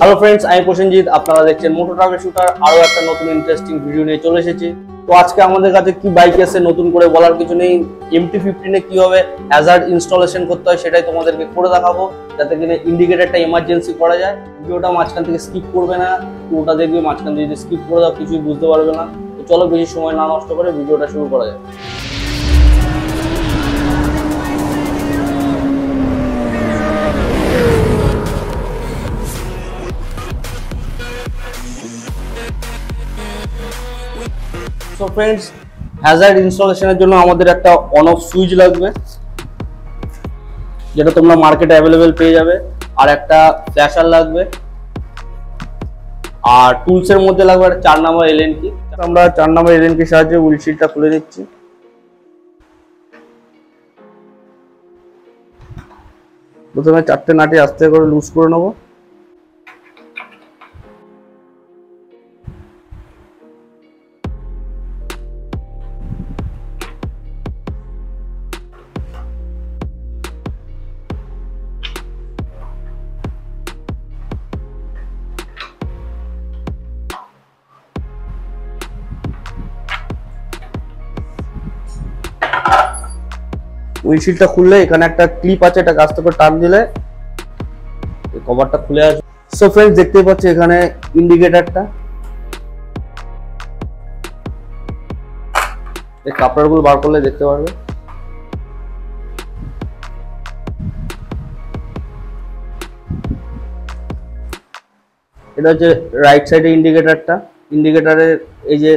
Hello friends, আমি প্রসেনজিৎ। আপনারা দেখছেন মোটো ট্রাভেল শুটার। আরো একটা নতুন ইন্টারেস্টিং ভিডিও নিয়ে চলে এসেছি। তো আজকে আমাদের কাছে কি বাইক আছে নতুন করে বলার কিছু নেই। MT-15 এ কিভাবে হ্যাজার্ড ইনস্টলেশন করতে হয় সেটাই তোমাদেরকে করে দেখাবো, যাতে কিনা ইন্ডিকেটরটা ইমার্জেন্সি করা যায়। ভিডিওটা মাঝখান থেকে স্কিপ করবে না, পুরোটা দেখবে। মাঝখান থেকে যদি স্কিপ করে দাও কিছুই বুঝতে পারবে না। তো চলো বেশি সময় না নষ্ট করে ভিডিওটা শুরু করা যায়। সো ফ্রেন্ডস, হ্যাজার্ড ইনস্টলেশনের জন্য আমাদের একটা অন অফ সুইচ লাগবে, যেটা তোমরা মার্কেটে অ্যাভেলেবেল পেয়ে যাবে। আর একটা ফ্ল্যাশার লাগবে। আর টুলসের মধ্যে লাগবে একটা 4 নম্বর এলএন কি। আমরা 4 নম্বর এলএন কি সাহায্যে উইন্ডশিল্ডটা খুলে নিচ্ছি। প্রথমে 4টে নাটি আস্তে করে লুজ করে নেবো। উইন্ডশিল্ডটা খুললে এখানে একটা ক্লিপ আছে, এটা আস্তে করে টান দিলে এই কভারটা খুলে আসবে। সো ফ্রেন্ডস, দেখতেই পাচ্ছ এখানে ইন্ডিকেটরটা, এই কাপড়গুলো বার করলে দেখতে পারবে। এটা হচ্ছে রাইট সাইডে ইন্ডিকেটরটা। ইন্ডিকেটরের এই যে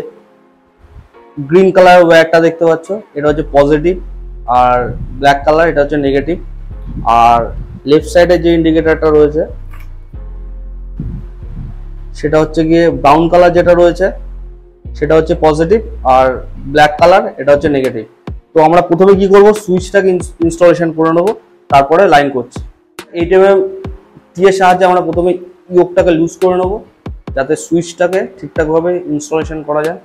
গ্রিন কালার ওয়্যারটা দেখতে পাচ্ছ, এটা হচ্ছে পজিটিভ। আর ব্ল্যাক কালার এটা হচ্ছে নেগেটিভ। আর লেফট সাইডে যে ইন্ডিকেটরটা রয়েছে সেটা হচ্ছে গিয়ে ব্রাউন কালার, যেটা রয়েছে সেটা হচ্ছে পজিটিভ। আর ব্ল্যাক কালার এটা হচ্ছে নেগেটিভ। তো আমরা প্রথমে কি করব, সুইচটাকে ইনস্টলেশন করে নেবো, তারপরে লাইন করছি। এই টাইমে টিয়ের সাহায্যে আমরা প্রথমে ইয়োকটাকে লুজ করে নেবো, যাতে সুইচটাকে ঠিকঠাকভাবে ইনস্টলেশন করা যায়।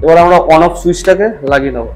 এবার আমরা অন অফ সুইচটাকে লাগিয়ে নেব।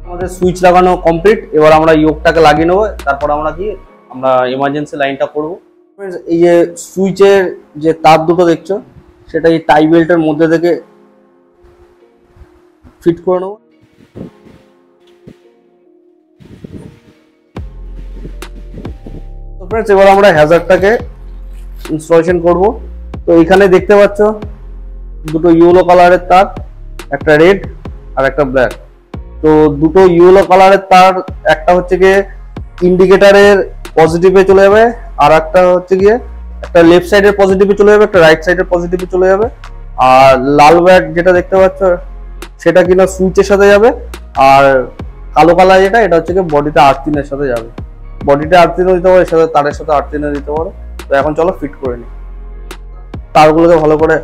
আমাদের সুইচ লাগানো কমপ্লিট। এবার আমরা ইয়োকটাকে লাগিয়ে নেবো, তারপর আমরা ইমার্জেন্সি লাইনটা করবো। এই যে সুইচের যে তার দুটো দেখছো, সেটা এই টাই বেল্টের মধ্যে থেকে ফিট করে নেবো। তো ফ্রেন্ডস, এবার আমরা হ্যাজার্ডটাকে ইনস্টলেশন করব। তো এখানে দেখতে পাচ্ছ দুটো ইয়েলো কালারের তার, একটা রেড আর একটা ব্ল্যাক। তো দুটো ইয়েলো কালারের তার, একটা হচ্ছে গিয়ে ইন্ডিকেটরের পজিটিভে চলে যাবে, আর একটা হচ্ছে গিয়ে একটা লেফট সাইডের পজিটিভে চলে যাবে, একটা রাইট সাইডের পজিটিভে চলে যাবে। আর লাল ওয়্যার যেটা দেখতে পাচ্ছ সেটা কিনা সুইচের সাথে যাবে। আর কালো কালার যেটা, এটা হচ্ছে গিয়ে বডিতে আর্থিনের সাথে যাবে। বডিতে আর্থিনও দিতে পারো, এর সাথে তারের সাথে আর্থিনও দিতে পারো। তো এখন চলো ফিট করে নিই। তারগুলোকে ভালো করে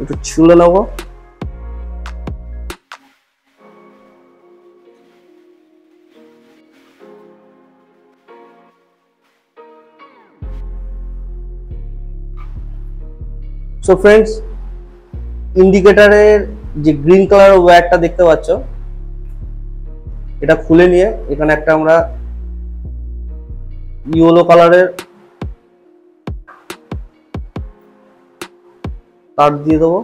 একটু ছুলে নেবো। সো ফ্রেন্ডস, ইন্ডিকেটরের যে গ্রিন কালার ওয়্যারটা দেখতে পাচ্ছ, এটা খুলে নিয়ে এখানে একটা আমরা ইয়েলো কালারের তার দিয়ে দেবো।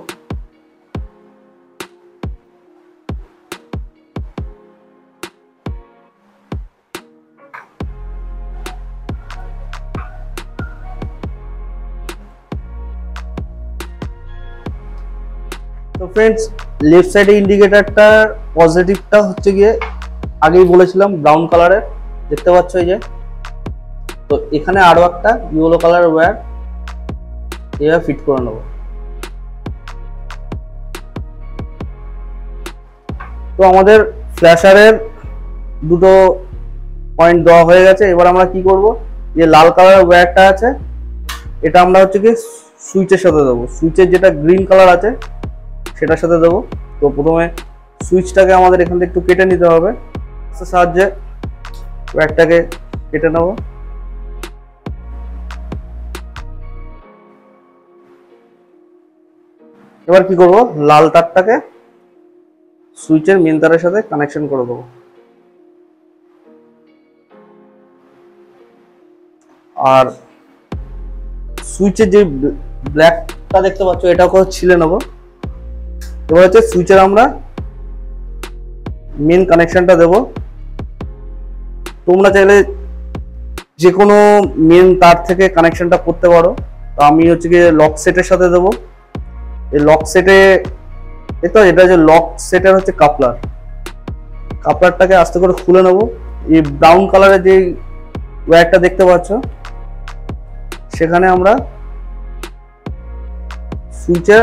তো ফ্রেন্ডস, লেফট সাইডে ইন্ডিকেটরটার পজিটিভটা হচ্ছে গিয়ে আগেই বলেছিলাম ব্রাউন কালারের, দেখতে পাচ্ছ এই যে। তো এখানে আরো একটা ইয়েলো কালার ওয়্যার, এভাবে ফিট করে নেব। তো আমাদের ফ্ল্যাশারের দুটো পয়েন্ট দেওয়া হয়ে গেছে। এবার আমরা কি করব, যে লাল কালারের ওয়্যারটা আছে এটা আমরা হচ্ছে কি সুইচের সাথে দেবো। সুইচের যেটা গ্রিন কালার আছে সেটার সাথে দেবো। তো প্রথমে সুইচটাকে আমাদের এখান থেকে একটু কেটে নিতে হবে, সাহায্যে ওয়্যারটাকে কেটে নেব। এবার কি করব, লাল তারটাকে সুইচের মেন তারের সাথে কানেকশন করে দেবো। আর সুইচের যে ব্ল্যাকটা দেখতে পাচ্ছ এটাকে ছিলে নেবো। এবার হচ্ছে সুইচের আমরা মেন কানেকশনটা দেব। তোমরা চাইলে যে কোনো মেন তার থেকে কানেকশনটা করতে পারো। তো আমি হচ্ছে গিয়ে লক সেটের সাথে দেবো। এই লক সেটে দেখতে পাচ্ছ এটা যে লক সেটের হচ্ছে কাপলারটাকে আস্তে করে খুলে নেব। এই ব্রাউন কালারের যে ওয়্যারটা দেখতে পাচ্ছ সেখানে আমরা সুইচে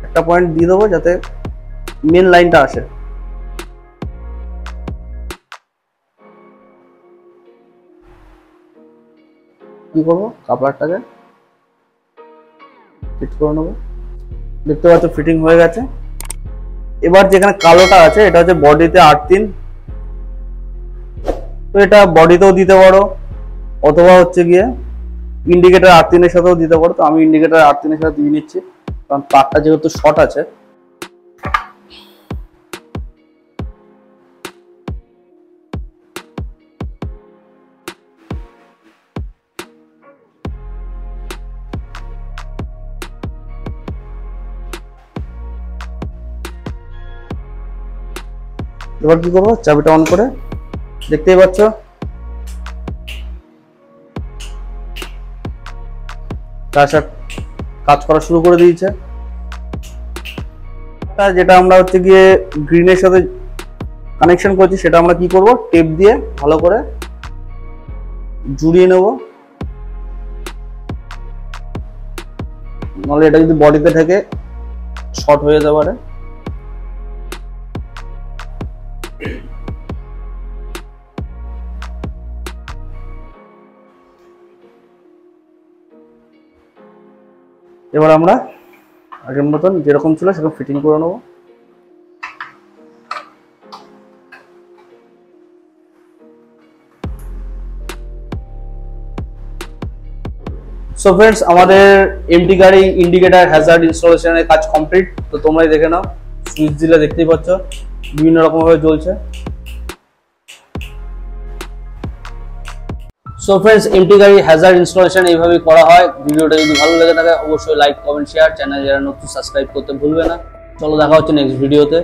একটা পয়েন্ট দিয়ে দেবো যাতে মেন লাইনটা আসে। কি করবো, কাপলারটাকে ফিট করে নেবো। দেখতে পাচ্ছ ফিটিং হয়ে গেছে। এবার যেখানে কালোটা আছে এটা হচ্ছে বডিতে আর্থিন। তো এটা বডিতেও দিতে পারো অথবা হচ্ছে গিয়ে ইন্ডিকেটর আর্থিনের সাথেও দিতে পারো। তো আমি ইন্ডিকেটর আর্থিনের সাথে দিয়ে নিচ্ছি, কারণ তারটা যেহেতু শর্ট আছে। এবার কি করবো, চাবিটা অন করে দেখতেই পাচ্ছ ফ্ল্যাশার কাজ করা শুরু করে দিয়েছে। যেটা আমরা হচ্ছে গিয়ে গ্রিনের সাথে কানেকশন করছি সেটা আমরা কি করব, টেপ দিয়ে ভালো করে জুড়িয়ে নেব, নাহলে এটা যদি বডিতে থেকে শর্ট হয়ে যেতে পারে। এবার আমরা আগের মতন যেরকম ছিল সেরকম ফিটিং করে নেব। সো ফ্রেন্ডস, আমাদের এমটি গাড়ি ইন্ডিকেটর হ্যাজার্ড ইনস্টলেশনের কাজ কমপ্লিট। তো তোমরাই দেখে নাও, সুইচ দিলে দেখতেই পাচ্ছ বিভিন্ন রকম ভাবে জ্বলছে। সো ফ্রেন্ডস, এমটি গাড়ি হ্যাজার্ড ইনস্টলেশন এইভাবেই করা হয়। ভিডিওটা যদি ভালো লেগে থাকে অবশ্যই লাইক, কমেন্ট, শেয়ার, চ্যানেল যারা নতুন সাবস্ক্রাইব করতে ভুলবে না। চলো দেখা হচ্ছে নেক্সট ভিডিওতে।